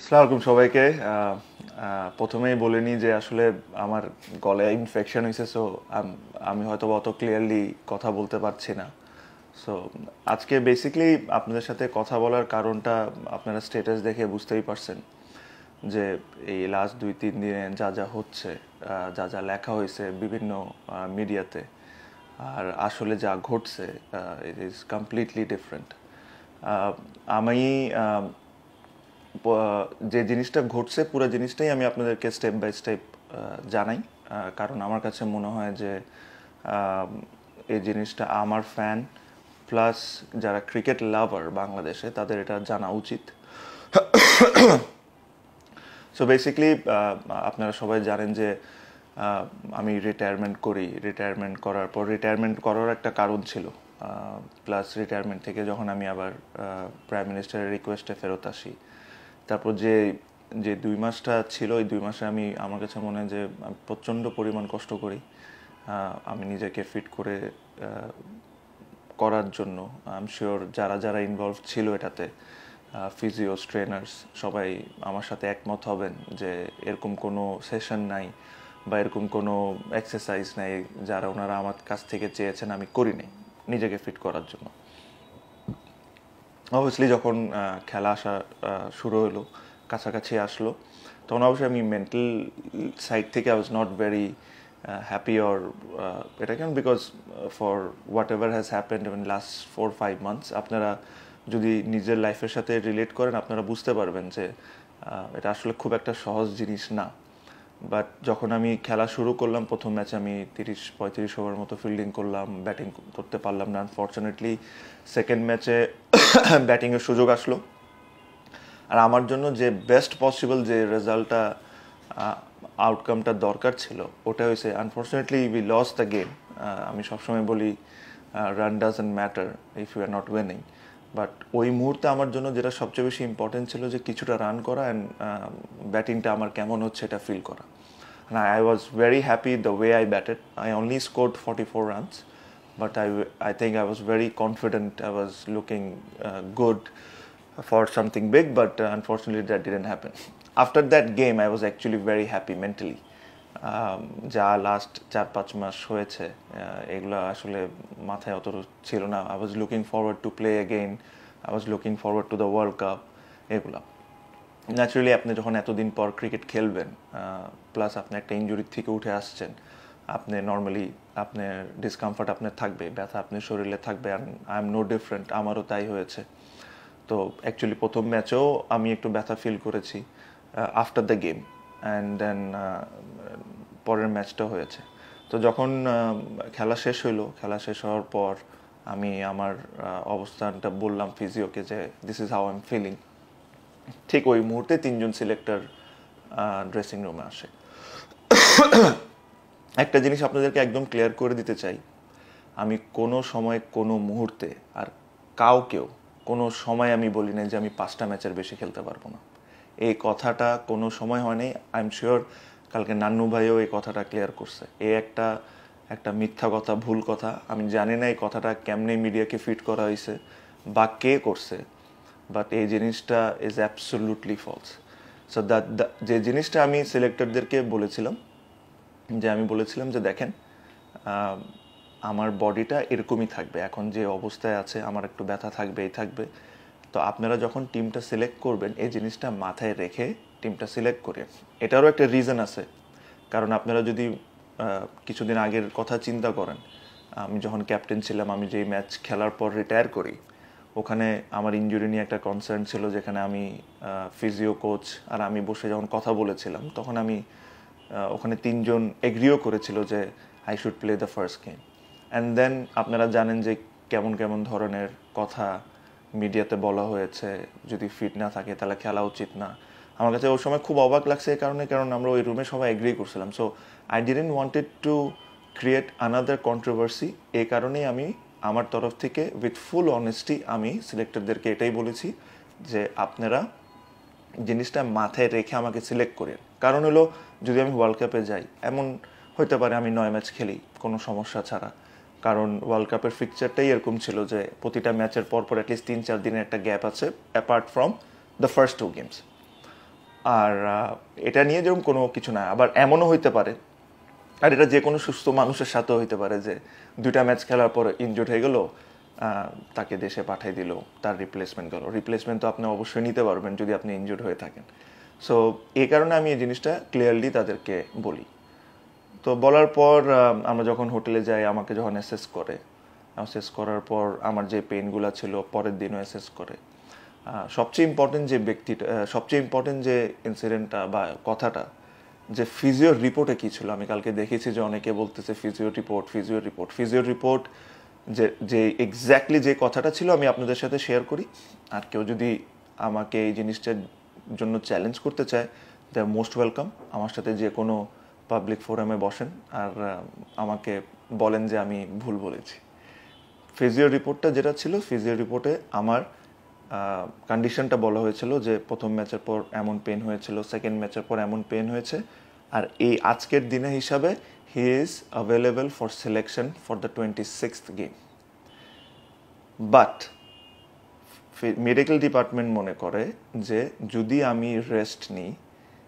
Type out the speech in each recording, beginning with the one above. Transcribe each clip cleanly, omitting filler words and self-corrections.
আসসালামু আলাইকুম সবাইকে। প্রথমেই বলে নিই যে আসলে আমার গলায় ইনফেকশন হয়েছে, সো আমি হয়তো অত ক্লিয়ারলি কথা বলতে পারছি না। সো আজকে বেসিক্যালি আপনাদের সাথে কথা বলার কারণটা আপনারা স্ট্যাটাস দেখে বুঝতেই পারছেন যে এই লাস্ট 2-3 দিনে যা যা হচ্ছে, যা যা লেখা হয়েছে বিভিন্ন মিডিয়াতে, আর আসলে যা ঘটছে ইট ইজ কমপ্লিটলি ডিফারেন্ট। আমি যে জিনিসটা ঘটছে পুরো জিনিসটাই আমি আপনাদেরকে স্টেপ বাই স্টেপ জানাই, কারণ আমার কাছে মনে হয় যে এই জিনিসটা আমার ফ্যান প্লাস যারা ক্রিকেট লাভার বাংলাদেশে তাদের এটা জানা উচিত। সো বেসিক্যালি আপনারা সবাই জানেন যে আমি রিটায়ারমেন্ট করার পর রিটায়ারমেন্ট করার একটা কারণ ছিল, প্লাস রিটায়ারমেন্ট থেকে যখন আমি আবার প্রাইম মিনিস্টারের রিকোয়েস্টে ফেরত আসি, তারপর যে যে 2 মাসটা ছিল, ওই 2 মাসে আমার কাছে মনে হয় যে আমি প্রচণ্ড পরিমাণ কষ্ট করি আমি নিজেকে ফিট করে করার জন্য। আই এম শিওর যারা যারা ইনভলভ ছিল এটাতে, ফিজিওস, ট্রেনার্স, সবাই আমার সাথে একমত হবেন যে এরকম কোনো সেশন নাই বা এরকম কোনো এক্সারসাইজ নাই যারা ওনারা আমার কাছ থেকে চেয়েছেন আমি করিনি নিজেকে ফিট করার জন্য। অবভিয়াসলি যখন খেলা আসা শুরু হলো, কাছাকাছি আসলো, তখন অবশ্যই আমি মেন্টাল সাইড থেকে I was not very happy or এটা কেন, because for what ever has happened in last 4-5 months, আপনারা যদি নিজের লাইফের সাথে রিলেট করেন আপনারা বুঝতে পারবেন যে এটা আসলে খুব একটা সহজ জিনিস না। বাট যখন আমি খেলা শুরু করলাম, প্রথম ম্যাচে আমি 30-35 ওভার মতো ফিল্ডিং করলাম, ব্যাটিং করতে পারলাম না আনফর্চুনেটলি। সেকেন্ড ম্যাচে ব্যাটিংয়ের সুযোগ আসলো, আর আমার জন্য যে বেস্ট পসিবল যে রেজাল্টটা আউটকামটা দরকার ছিল ওটা হয়েছে unfortunately we lost the game. আমি সবসময় বলি run doesn't matter if you are not winning, but ওই মুহূর্তে আমার জন্য যেটা সবচেয়ে বেশি ইম্পর্টেন্ট ছিল যে কিছুটা রান করা অ্যান্ড ব্যাটিংটা আমার কেমন হচ্ছে এটা ফিল করা। And I was very happy the way I batted. I only scored 44 runs, but I think I was very confident. I was looking good for something big, but unfortunately that didn't happen. After that game, I was actually very happy mentally. যা last 4-5 মাস হয়েছে এগুলো আসলে মাথায় অত ছিল না। I was looking forward to play again, I was looking forward to the world cup. এগুলো naturally আপনি যখন এতদিন পর ক্রিকেট খেলবেন, প্লাস আপনি একটা ইনজুরির থেকে উঠে আসছেন, আপনি নর্মালি আপনার ডিসকমফর্ট আপনার থাকবে, ব্যথা আপনার শরীরে থাকবে, and I am no different, আমারও তাই হয়েছে। তো অ্যাকচুয়ালি প্রথম ম্যাচেও আমি একটু ব্যথা ফিল করেছি after the game, and then পরের ম্যাচটাও হয়েছে। তো যখন খেলা শেষ হওয়ার পর আমি আমার অবস্থানটা বললাম ফিজিওকে যে this is how I am feeling. ঠিক ওই মুহূর্তে 3জন সিলেক্টর ড্রেসিং রুমে আসে। একটা জিনিস আপনাদেরকে একদম ক্লিয়ার করে দিতে চাই, আমি কোনো সময় কোনো মুহূর্তে আর কাউকেও কোনো সময় আমি বলি নাই যে আমি 5টা ম্যাচের বেশি খেলতে পারবো না। এই কথাটা কোনো সময় হয়নি। আই এম শিওর কালকে নান্নু ভাইও এই কথাটা ক্লিয়ার করছে। একটা মিথ্যা কথা, ভুল কথা। আমি জানি না এই কথাটা কেমনে মিডিয়াকে ফিট করা হয়েছে বা কে করছে, বাট এই জিনিসটা ইজ অ্যাবসোলুটলি ফলস। সো যে জিনিসটা আমি সিলেক্টরদেরকে বলেছিলাম, আমি বলেছিলাম যে দেখেন আমার বডিটা এরকমই থাকবে, এখন যে অবস্থায় আছে আমার একটু ব্যথা থাকবে, এই থাকবে। তো আপনারা যখন টিমটা সিলেক্ট করবেন এই জিনিসটা মাথায় রেখে টিমটা সিলেক্ট করেন। এটারও একটা রিজন আছে, কারণ আপনারা যদি কিছুদিন আগের কথা চিন্তা করেন, আমি যখন ক্যাপ্টেন ছিলাম, আমি যেই ম্যাচ খেলার পর রিটায়ার করি, ওখানে আমার ইনজুরি নিয়ে একটা কনসার্ন ছিল, যেখানে আমি ফিজিও কোচ আর আমি বসে যখন কথা বলেছিলাম, তখন আমি ওখানে 3জন এগ্রিও করেছিল যে I should play the first game. And then আপনারা জানেন যে কেমন কেমন ধরনের কথা মিডিয়াতে বলা হয়েছে, যদি ফিট না থাকে তাহলে খেলা উচিত না। আমার কাছে ওই সময় খুব অবাক লাগছে এই কারণে, কারণ আমরা ওই রুমে সবাই এগ্রি করছিলাম। So I didn't wanted to create another controversy. এই কারণেই আমি আমার তরফ থেকে উইথ ফুল অনেস্টি আমি সিলেক্টরদেরকে এটাই বলেছি যে আপনারা জিনিসটা মাথায় রেখে আমাকে সিলেক্ট করেন। কারণ হলো যদি আমি ওয়ার্ল্ড কাপে যাই, এমন হতে পারে আমি 9 ম্যাচ খেলি কোনো সমস্যা ছাড়া, কারণ ওয়ার্ল্ড কাপের ফিকচারটাই এরকম ছিল যে প্রতিটা ম্যাচের পর অ্যাটলিস্ট 3-4 দিনের একটা গ্যাপ আছে apart from the first 2 games. আর এটা নিয়ে যেরকম কোনো কিছু না, আবার এমনও হইতে পারে, আর এটা যে কোনো সুস্থ মানুষের সাথেও হইতে পারে যে 2টা ম্যাচ খেলার পর ইনজুর্ড হয়ে গেল, তাকে দেশে পাঠিয়ে দিল, তার রিপ্লেসমেন্ট গেল। রিপ্লেসমেন্ট তো আপনি অবশ্যই নিতে পারবেন যদি আপনি ইনজুর্ড হয়ে থাকেন। সো এই কারণে আমি এই জিনিসটা ক্লিয়ারলি তাদেরকে বলি। তো বলার পর আমরা যখন হোটেলে যাই, আমাকে যখন অ্যাসেস করার পর আমার যে পেইনগুলো ছিল পরের দিনও অ্যাসেস করে। সবচেয়ে ইম্পর্টেন্ট যে ইনসিডেন্টটা বা কথাটা, যে ফিজিওর রিপোর্টে কী ছিল। আমি কালকে দেখেছি যে অনেকে বলতেছে ফিজিওর রিপোর্ট যে এক্স্যাক্টলি যে কথাটা ছিল আমি আপনাদের সাথে শেয়ার করি। আর কেউ যদি আমাকে এই জিনিসটার জন্য চ্যালেঞ্জ করতে চায়, দে আর মোস্ট ওয়েলকাম। আমার সাথে যে কোনো পাবলিক ফোরামে বসেন আর আমাকে বলেন যে আমি ভুল বলেছি। ফিজিও রিপোর্টটা যেটা ছিল, ফিজিও রিপোর্টে আমার কন্ডিশনটা বলা হয়েছিল যে প্রথম ম্যাচের পর এমন পেন হয়েছিল, সেকেন্ড ম্যাচের পর এমন পেন হয়েছে, আর এই আজকের দিনে হিসাবে he is available for selection for the 26th game. But medical department মনে করে যে যদি আমি রেস্ট নিই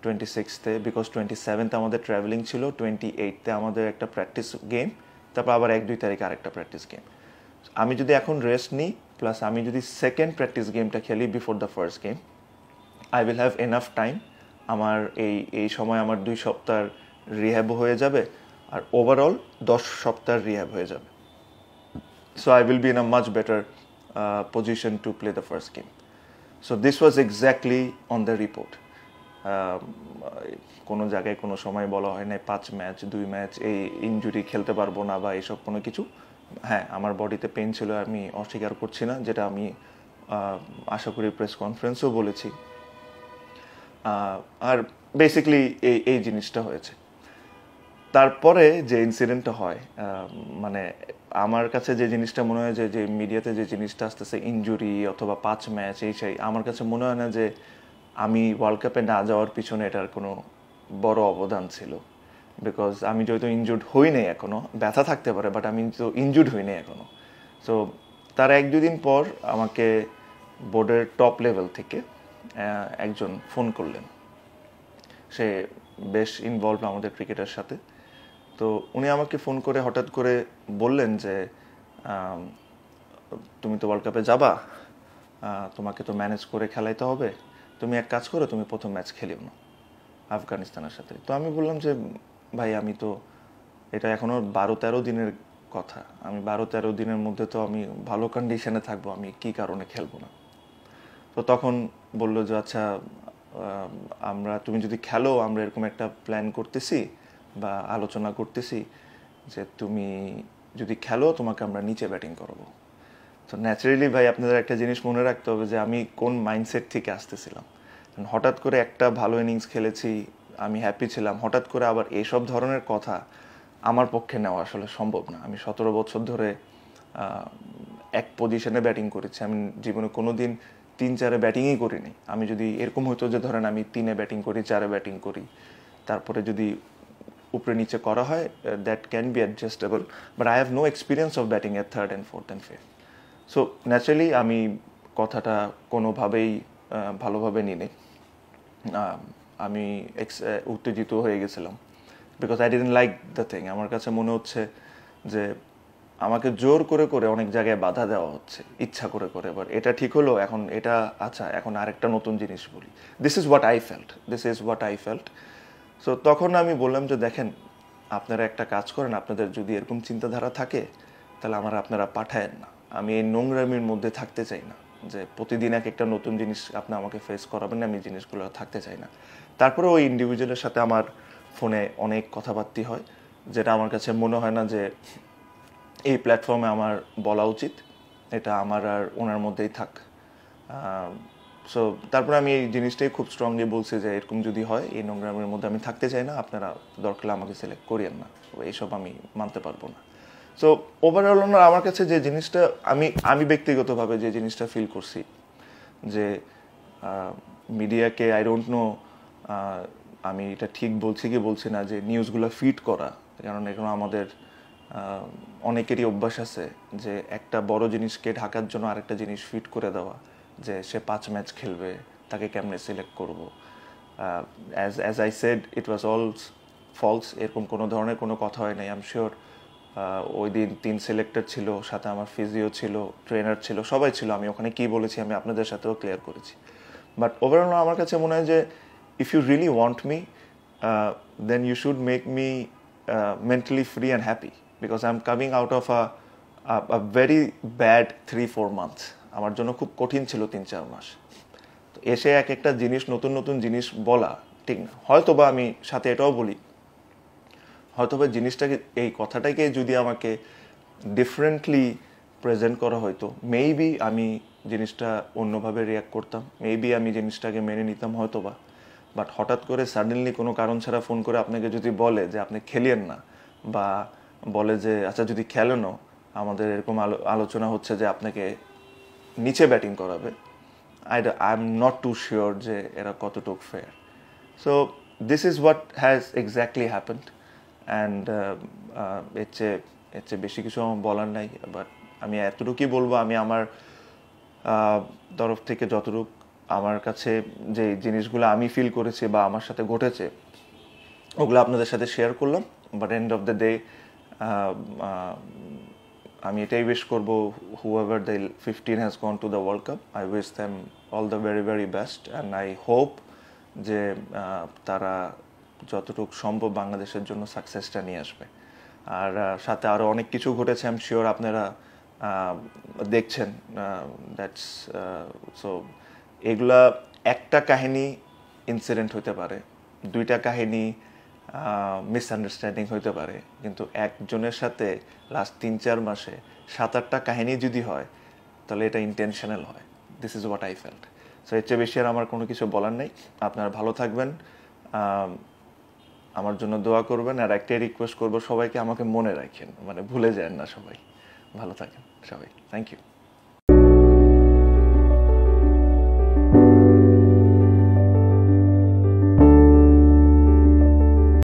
26th, বিকজ 27th আমাদের ট্রাভেলিং ছিল, 28th আমাদের একটা প্র্যাকটিস গেম, তারপর আবার 1-2 তারিখে আরেকটা প্র্যাকটিস গেম। আমি যদি এখন রেস্ট নিই প্লাস আমি যদি সেকেন্ড প্র্যাকটিস গেমটা খেলি before the first game, I will have enough time. আমার এই সময় আমার 2 সপ্তাহ রিহ্যাবও হয়ে যাবে, আর ওভারঅল 10 সপ্তাহ রিহ্যাব হয়ে যাবে। So I will be in a much better position to play the first game. So this was exactly on the report. কোনো জায়গায় কোনো সময় বলা হয় না 5 ম্যাচ 2 ম্যাচ এই ইনজুরি খেলতে পারবো না বা এইসব কোনো কিছু। হ্যাঁ, আমার বডিতে পেন ছিল, আমি অস্বীকার করছি না, যেটা আমি আশা করি প্রেস কনফারেন্সেও বলেছি। আর বেসিক্যালি এই জিনিসটা হয়েছে। তারপরে যে ইনসিডেন্টটা হয়, মানে আমার কাছে যে জিনিসটা মনে হয় যে মিডিয়াতে যে জিনিসটা আসতেছে ইনজুরি অথবা 5 ম্যাচ সেই, আমার কাছে মনে হয় না যে আমি ওয়ার্ল্ড কাপে না যাওয়ার পিছনে এটার কোনো বড় অবদান ছিল। বিকজ আমি যেহেতু ইনজুর্ড হই নাই এখনও, ব্যথা থাকতে পারে বাট আমি তো ইনজুর্ড হই নাই এখনও। সো তার 1-2 দিন পর আমাকে বোর্ডের টপ লেভেল থেকে একজন ফোন করলেন। সে বেশ ইনভলভ আমাদের ক্রিকেটের সাথে। তো উনি আমাকে ফোন করে হঠাৎ করে বললেন যে তুমি তো ওয়ার্ল্ড কাপে যাবা, তোমাকে তো ম্যানেজ করে খেলাইতে হবে, তুমি এক কাজ করো, তুমি প্রথম ম্যাচ খেলিও না আফগানিস্তানের সাথে। তো আমি বললাম যে ভাই আমি তো এটা এখনও 12-13 দিনের কথা, আমি 12-13 দিনের মধ্যে তো আমি ভালো কন্ডিশনে থাকবো, আমি কি কারণে খেলবো না। তো তখন বললো যে আচ্ছা তুমি যদি খেলো, আমরা এরকম একটা প্ল্যান করতেছি বা আলোচনা করতেছি যে তুমি যদি খেলো তোমাকে আমরা নিচে ব্যাটিং করবো। তো ন্যাচারালি ভাই আপনাদের একটা জিনিস মনে রাখতে হবে যে আমি কোন মাইন্ডসেট থেকে আসতেছিলাম। হঠাৎ করে একটা ভালো ইনিংস খেলেছি, আমি হ্যাপি ছিলাম, হঠাৎ করে আবার এইসব ধরনের কথা আমার পক্ষে নেওয়া আসলে সম্ভব না। আমি 17 বছর ধরে এক পজিশনে ব্যাটিং করেছি, আমি জীবনে কোনো দিন 3-4-এ ব্যাটিংই করিনি। আমি যদি এরকম হতো যে ধরেন আমি 3-এ ব্যাটিং করি, 4-এ ব্যাটিং করি, তারপরে যদি উপরে নিচে করা হয়, that can be adjustable, but I have no experience of batting at 3rd and 4th and 5th। So naturally আমি কথাটা কোনোভাবেই ভালোভাবে নিই। আমি উত্তেজিত হয়ে গেছিলাম, because I didn't like the thing. আমার কাছে মনে হচ্ছে যে আমাকে জোর করে করে অনেক জায়গায় বাধা দেওয়া হচ্ছে, ইচ্ছা করে করে। এবার এটা ঠিক হলো, এখন এটা আচ্ছা, এখন আরেকটা নতুন জিনিস বলি। This is what I felt. So তখন আমি বললাম যে দেখেন, আপনারা একটা কাজ করেন, আপনাদের যদি এরকম চিন্তাধারা থাকে তাহলে আপনারা পাঠায়েন না। আমি এই নোংরামির মধ্যে থাকতে চাই না, যে প্রতিদিন একটা নতুন জিনিস আপনি আমাকে ফেস করাবেন, আমি জিনিসগুলো থাকতে চাই না। তারপরে ওই ইন্ডিভিজুয়ালের সাথে আমার ফোনে অনেক কথাবার্তা হয়, যেটা আমার কাছে মনে হয় না যে এই প্ল্যাটফর্মে আমার বলা উচিত। এটা আমার আর ওনার মধ্যেই থাক। সো তারপরে আমি এই জিনিসটাই খুব স্ট্রংলি বলছি যে এরকম যদি হয়, এই নোংরামের মধ্যে আমি থাকতে চাই না, আপনারা দরকার আমাকে সিলেক্ট করিয়েন না, এইসব আমি মানতে পারবো না। সো ওভারঅল আমার কাছে যে জিনিসটা আমি ব্যক্তিগতভাবে যে জিনিসটা ফিল করছি, যে মিডিয়াকে আই ডোন্ট নো আমি এটা ঠিক বলছি কি বলছি না, যে নিউজগুলো ফিড করা, কারণ এখন আমাদের অনেকেরই অভ্যাস আছে যে একটা বড় জিনিসকে ঢাকার জন্য আরেকটা জিনিস ফিট করে দেওয়া, যে সে 5 ম্যাচ খেলবে, তাকে কেমনে সিলেক্ট করব। As I said it was all false, এরকম কোনো ধরনের কোনো কথা হয় নাই। আই এম শিওর ওই দিন 3 সিলেক্টর ছিল, সাথে আমার ফিজিও ছিল, ট্রেনার ছিল, সবাই ছিল। আমি ওখানে কী বলেছি আমি আপনাদের সাথেও ক্লিয়ার করেছি। বাট ওভারঅল আমার কাছে মনে হয় যে if you really want me then you should make me mentally free and happy, because I am coming out of a very bad 3-4 months. আমার জন্য খুব কঠিন ছিল 3-4 মাস। তো এসে এক একটা জিনিস, নতুন নতুন জিনিস বলা ঠিক না। হয়তো বা আমি সাথে এটাও বলি, হয়তো বা জিনিসটাকে, এই কথাটাকে যদি আমাকে ডিফারেন্টলি প্রেজেন্ট করা হয়তো, মেবি আমি জিনিসটা অন্যভাবে রিয়াক্ট করতাম, মেবি আমি জিনিসটাকে মেনে নিতাম হয়তো বা। বাট হঠাৎ করে সাডেনলি কোনো কারণ ছাড়া ফোন করে আপনাকে যদি বলে যে আপনি খেলিয়েন না, বা বলে যে আচ্ছা যদি খেলেনও, আমাদের এরকম আলোচনা হচ্ছে যে আপনাকে নিচে ব্যাটিং করাবে, I am not too sure যে এরা কতটুকু fair. So this is what has exactly happened. And এর চেয়ে বেশি কিছু আমার বলার নাই। বাট আমি এতটুকুই বলবো, আমি আমার তরফ থেকে যতটুকু আমার কাছে যে জিনিসগুলো আমি ফিল করেছি বা আমার সাথে ঘটেছে, ওগুলো আপনাদের সাথে শেয়ার করলাম। But end of the day আমি এটাই উইশ করবো, whoever the 15 has gone to the World Cup, I wish them all the very very best and I hope যে তারা যতটুকু সম্ভব বাংলাদেশের জন্য সাকসেসটা নিয়ে আসবে। আর সাথে আরও অনেক কিছু ঘটেছে, আই এম শিওর আপনারা দেখছেন। দ্যাটস সো এগুলা একটা কাহিনী ইনসিডেন্ট হতে পারে, 2টা কাহিনী মিসআন্ডারস্ট্যান্ডিং হতে পারে, কিন্তু একজনের সাথে লাস্ট 3-4 মাসে 7-8টা কাহিনী যদি হয়, তাহলে এটা ইন্টেনশনাল হয়। This is what I felt. So এর চেয়ে বেশি আর আমার কোনো কিছু বলার নেই। আপনারা ভালো থাকবেন, আমার জন্য দোয়া করবেন। আর একটাই রিকোয়েস্ট করবো, সবাইকে আমাকে মনে রাখেন, মানে ভুলে যান না সবাই। ভালো থাকেন সবাই, থ্যাংক ইউ।